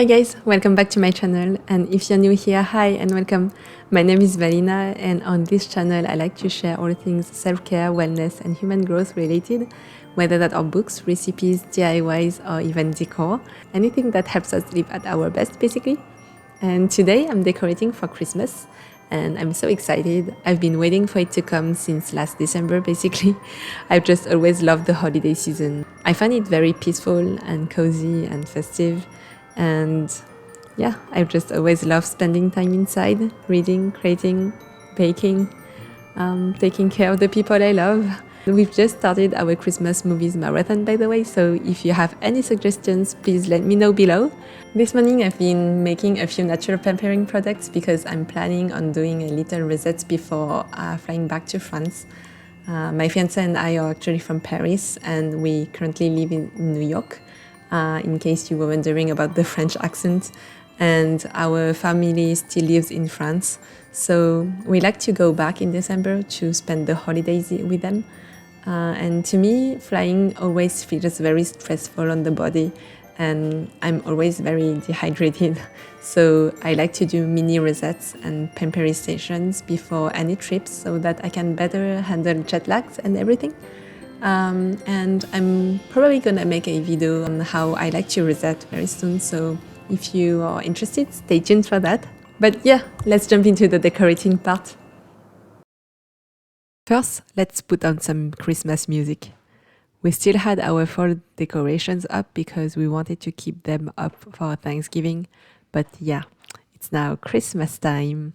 Hi guys, welcome back to my channel, and if you're new here, hi and welcome. My name is Valina, and on this channel I like to share all things self-care, wellness and human growth related, whether that are books, recipes, DIYs or even decor, anything that helps us live at our best basically. And today I'm decorating for Christmas and I'm so excited. I've been waiting for it to come since last December basically. I've just always loved the holiday season. I find it very peaceful and cozy and festive. And yeah, I've just always loved spending time inside, reading, creating, baking, taking care of the people I love. We've just started our Christmas movies marathon, by the way, so if you have any suggestions, please let me know below. This morning I've been making a few natural pampering products because I'm planning on doing a little reset before flying back to France. My fiancé and I are actually from Paris and we currently live in New York. In case you were wondering about the French accent, and our family still lives in France, so we like to go back in December to spend the holidays with them. And to me, flying always feels very stressful on the body and I'm always very dehydrated, so I like to do mini resets and pampering sessions before any trips so that I can better handle jet lags and everything. And I'm probably gonna make a video on how I like to reset very soon, so if you are interested, stay tuned for that. But yeah, let's jump into the decorating part. First, let's put on some Christmas music. We still had our fall decorations up because we wanted to keep them up for Thanksgiving, but yeah, it's now Christmas time.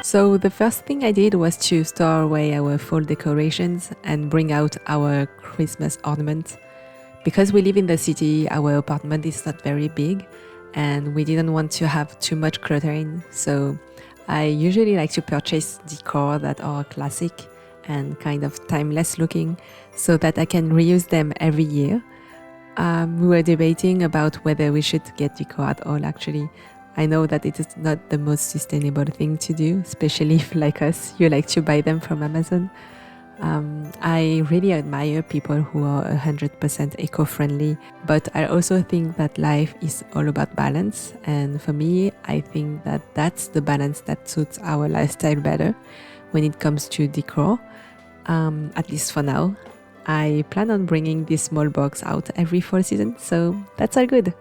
So the first thing I did was to store away our fall decorations and bring out our Christmas ornaments. Because we live in the city, our apartment is not very big and we didn't want to have too much cluttering. So I usually like to purchase decor that are classic and kind of timeless looking so that I can reuse them every year. We were debating about whether we should get decor at all actually. I know that it is not the most sustainable thing to do, especially if, like us, you like to buy them from Amazon. I really admire people who are 100% eco-friendly, but I also think that life is all about balance. And for me, I think that that's the balance that suits our lifestyle better when it comes to decor, at least for now. I plan on bringing this small box out every fall season, so that's all good.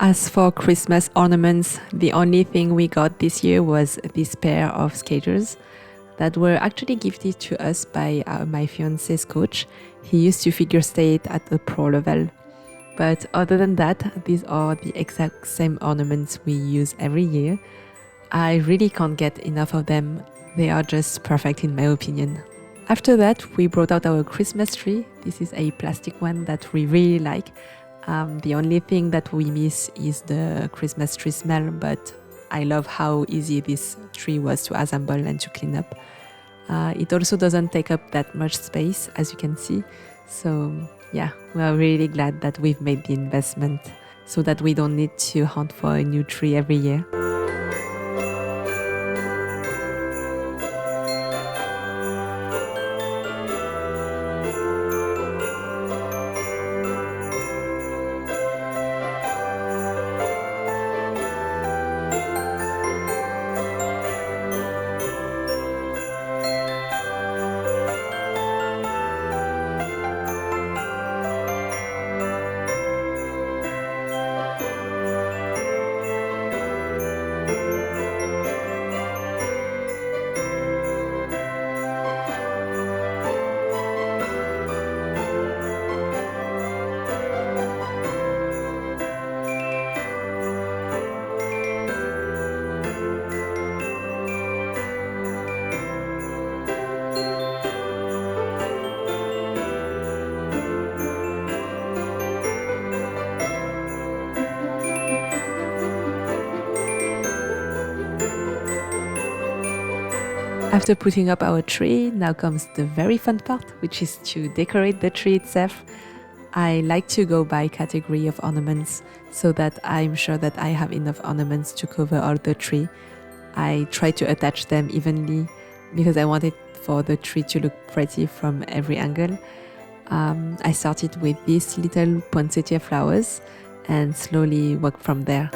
As for Christmas ornaments, the only thing we got this year was this pair of skaters that were actually gifted to us by my fiance's coach. He used to figure skate at the pro level. But other than that, these are the exact same ornaments we use every year. I really can't get enough of them. They are just perfect in my opinion. After that, we brought out our Christmas tree. This is a plastic one that we really like. The only thing that we miss is the Christmas tree smell, but I love how easy this tree was to assemble and to clean up. It also doesn't take up that much space, as you can see. So yeah, we are really glad that we've made the investment so that we don't need to hunt for a new tree every year. After putting up our tree, now comes the very fun part, which is to decorate the tree itself. I like to go by category of ornaments so that I'm sure that I have enough ornaments to cover all the tree. I try to attach them evenly because I want it for the tree to look pretty from every angle. I started with these little poinsettia flowers and slowly worked from there.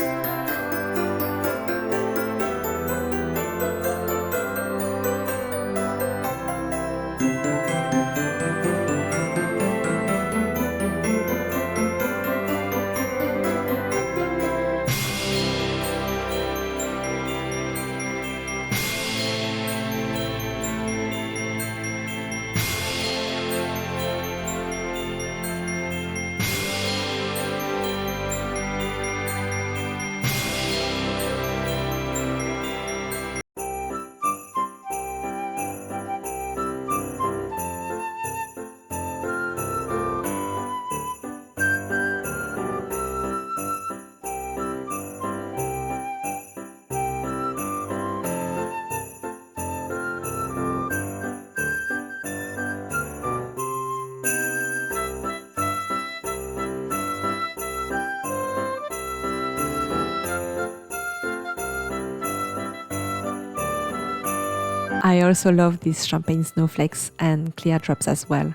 I also love these champagne snowflakes and clear drops as well.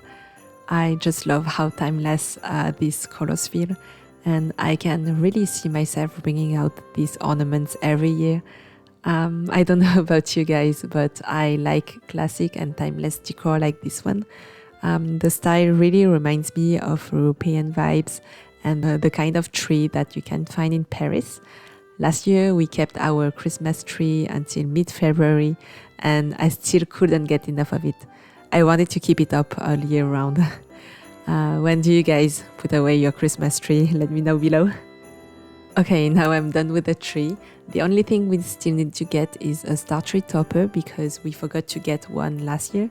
I just love how timeless these colors feel, and I can really see myself bringing out these ornaments every year. I don't know about you guys, but I like classic and timeless decor like this one. The style really reminds me of European vibes and the kind of tree that you can find in Paris. Last year we kept our Christmas tree until mid-February and I still couldn't get enough of it. I wanted to keep it up all year round. When do you guys put away your Christmas tree? Let me know below. Okay, now I'm done with the tree. The only thing we still need to get is a star tree topper because we forgot to get one last year.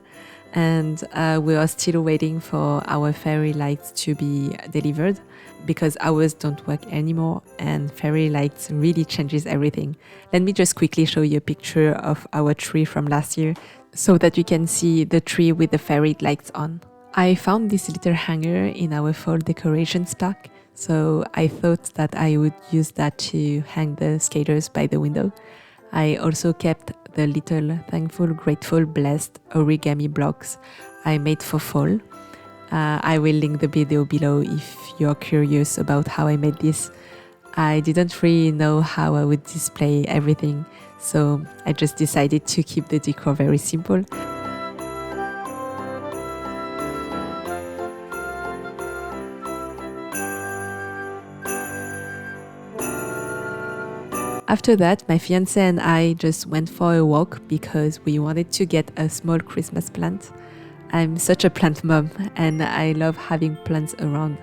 And we are still waiting for our fairy lights to be delivered because ours don't work anymore and fairy lights really changes everything. Let me just quickly show you a picture of our tree from last year so that you can see the tree with the fairy lights on. I found this little hanger in our fall decorations pack, so I thought that I would use that to hang the skaters by the window. I also kept the little thankful, grateful, blessed origami blocks I made for fall. I will link the video below if you're curious about how I made this. I didn't really know how I would display everything, so I just decided to keep the decor very simple. After that, my fiancé and I just went for a walk because we wanted to get a small Christmas plant. I'm such a plant mom and I love having plants around.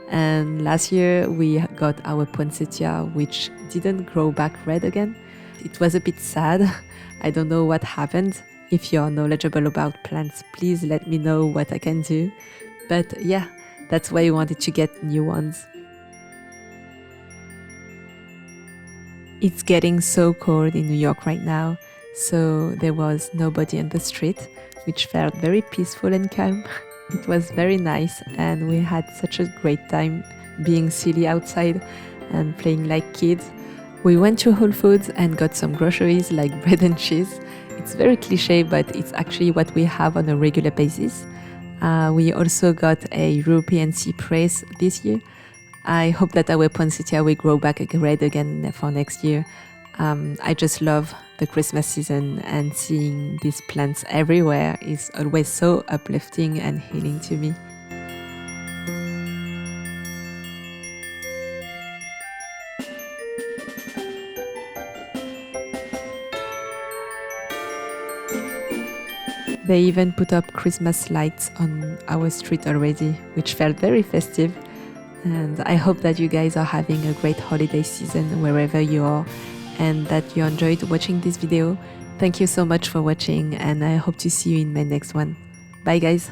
And last year we got our poinsettia, which didn't grow back red again. It was a bit sad. I don't know what happened. If you're knowledgeable about plants, please let me know what I can do. But yeah, that's why I wanted to get new ones. It's getting so cold in New York right now, so there was nobody on the street, which felt very peaceful and calm. It was very nice and we had such a great time being silly outside and playing like kids. We went to Whole Foods and got some groceries like bread and cheese. It's very cliche, but it's actually what we have on a regular basis. We also got a European cypress this year. I hope that our poinsettia will grow back red again for next year. I just love the Christmas season and seeing these plants everywhere is always so uplifting and healing to me. They even put up Christmas lights on our street already, which felt very festive. And I hope that you guys are having a great holiday season wherever you are and that you enjoyed watching this video. Thank you so much for watching and I hope to see you in my next one. Bye guys!